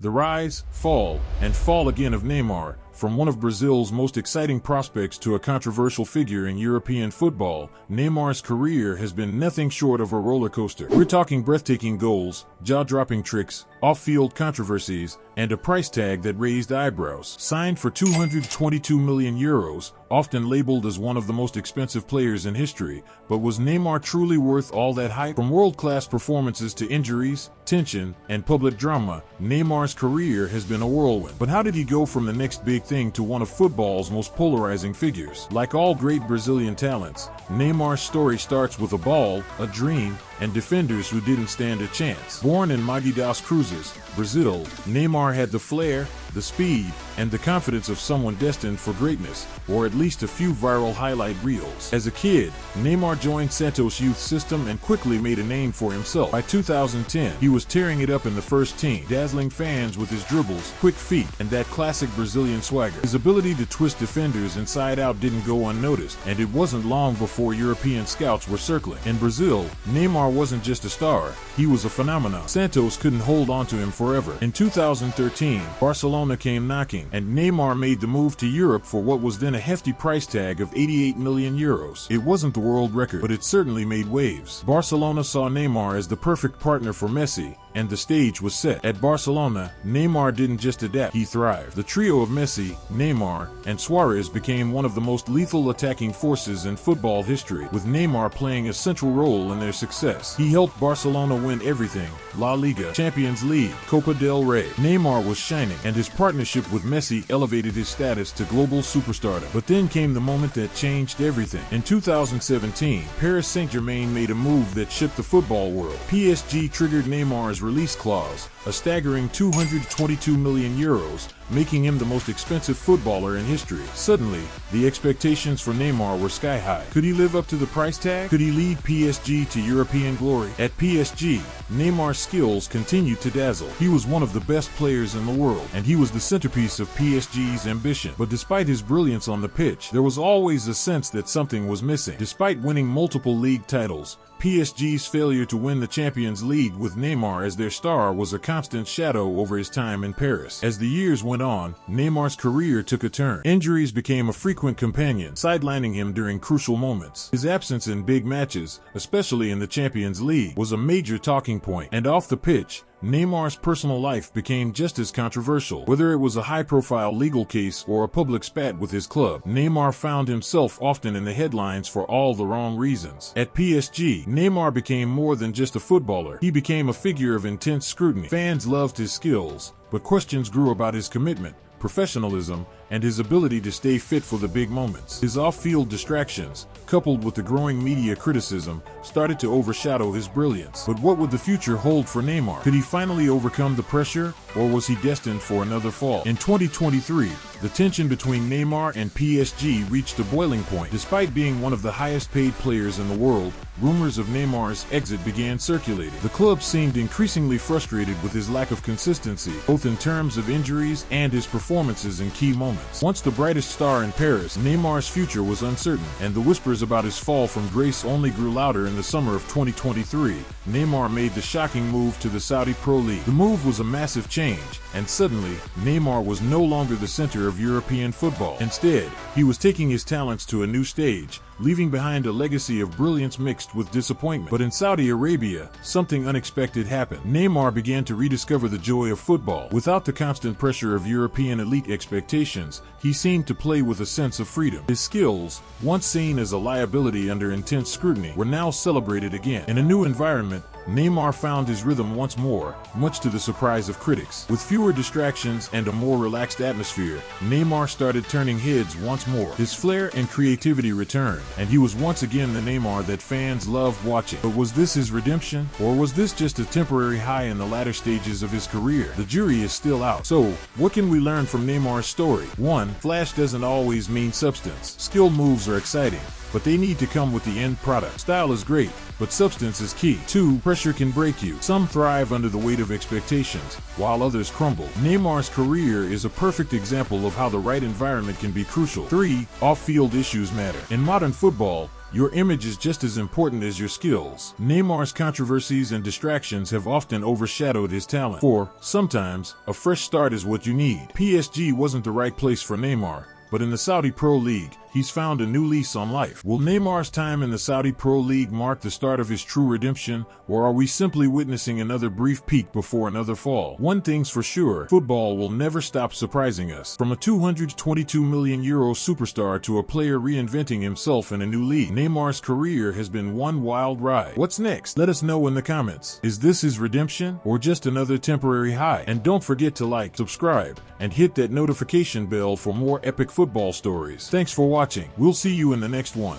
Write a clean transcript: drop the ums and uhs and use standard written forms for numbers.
The rise, fall, and fall again of Neymar, from one of Brazil's most exciting prospects to a controversial figure in European football, Neymar's career has been nothing short of a roller coaster. We're talking breathtaking goals, jaw-dropping tricks, off-field controversies, and a price tag that raised eyebrows. Signed for €222 million, often labeled as one of the most expensive players in history, but was Neymar truly worth all that hype? From world-class performances to injuries, tension, and public drama, Neymar's career has been a whirlwind. But how did he go from the next big thing to one of football's most polarizing figures? Like all great Brazilian talents, Neymar's story starts with a ball, a dream, and defenders who didn't stand a chance. Born in Magi das Cruzes, Brazil, Neymar had the flair, the speed, and the confidence of someone destined for greatness, or at least a few viral highlight reels. As a kid, Neymar joined Santos' youth system and quickly made a name for himself. By 2010, he was tearing it up in the first team, dazzling fans with his dribbles, quick feet, and that classic Brazilian swagger. His ability to twist defenders inside out didn't go unnoticed, and it wasn't long before European scouts were circling. In Brazil, Neymar wasn't just a star, he was a phenomenon. Santos couldn't hold on to him forever. In 2013, Barcelona came knocking, and Neymar made the move to Europe for what was then a hefty price tag of €88 million. It wasn't the world record, but it certainly made waves. Barcelona saw Neymar as the perfect partner for Messi, and the stage was set. At Barcelona, Neymar didn't just adapt, he thrived. The trio of Messi, Neymar, and Suarez became one of the most lethal attacking forces in football history, with Neymar playing a central role in their success. He helped Barcelona win everything: La Liga, Champions League, Copa del Rey. Neymar was shining, and his partnership with Messi elevated his status to global superstardom. But then came the moment that changed everything. In 2017, Paris Saint-Germain made a move that shook the football world. PSG triggered Neymar's release clause, a staggering €222 million, making him the most expensive footballer in history. Suddenly, the expectations for Neymar were sky high. Could he live up to the price tag? Could he lead PSG to European glory? At PSG, Neymar's skills continued to dazzle. He was one of the best players in the world, and he was the centerpiece of PSG's ambition. But despite his brilliance on the pitch, there was always a sense that something was missing. Despite winning multiple league titles, PSG's failure to win the Champions League with Neymar as their star was a constant shadow over his time in Paris. As the years went on, Neymar's career took a turn. Injuries became a frequent companion, sidelining him during crucial moments. His absence in big matches, especially in the Champions League, was a major talking point. And off the pitch, Neymar's personal life became just as controversial. Whether it was a high-profile legal case or a public spat with his club, Neymar found himself often in the headlines for all the wrong reasons. At PSG, Neymar became more than just a footballer. He became a figure of intense scrutiny. Fans loved his skills, but questions grew about his commitment, professionalism, and his ability to stay fit for the big moments. His off-field distractions, coupled with the growing media criticism, started to overshadow his brilliance. But what would the future hold for Neymar? Could he finally overcome the pressure, or was he destined for another fall? In 2023, the tension between Neymar and PSG reached a boiling point. Despite being one of the highest-paid players in the world, rumors of Neymar's exit began circulating. The club seemed increasingly frustrated with his lack of consistency, both in terms of injuries and his performances in key moments. Once the brightest star in Paris, Neymar's future was uncertain, and the whispers about his fall from grace only grew louder. In the summer of 2023, Neymar made the shocking move to the Saudi Pro League. The move was a massive change, and suddenly, Neymar was no longer the center of European football. Instead, he was taking his talents to a new stage, leaving behind a legacy of brilliance mixed with disappointment. But in Saudi Arabia, something unexpected happened. Neymar began to rediscover the joy of football. Without the constant pressure of European elite expectations, he seemed to play with a sense of freedom. His skills, once seen as a liability under intense scrutiny, were now celebrated again. In a new environment, Neymar found his rhythm once more, much to the surprise of critics. With fewer distractions and a more relaxed atmosphere, Neymar started turning heads once more. His flair and creativity returned, and he was once again the Neymar that fans loved watching. But was this his redemption, or was this just a temporary high in the latter stages of his career? The jury is still out. So, what can we learn from Neymar's story? 1. Flash doesn't always mean substance. Skill moves are exciting, but they need to come with the end product. Style is great, but substance is key. 2. Pressure can break you. Some thrive under the weight of expectations, while others crumble. Neymar's career is a perfect example of how the right environment can be crucial. 3. Off-field issues matter. In modern football, your image is just as important as your skills. Neymar's controversies and distractions have often overshadowed his talent. 4. Sometimes, a fresh start is what you need. PSG wasn't the right place for Neymar, but in the Saudi Pro League, he's found a new lease on life. Will Neymar's time in the Saudi Pro League mark the start of his true redemption, or are we simply witnessing another brief peak before another fall? One thing's for sure, football will never stop surprising us. From a €222 million superstar to a player reinventing himself in a new league, Neymar's career has been one wild ride. What's next? Let us know in the comments. Is this his redemption, or just another temporary high? And don't forget to like, subscribe, and hit that notification bell for more epic football stories. Thanks for watching. We'll see you in the next one.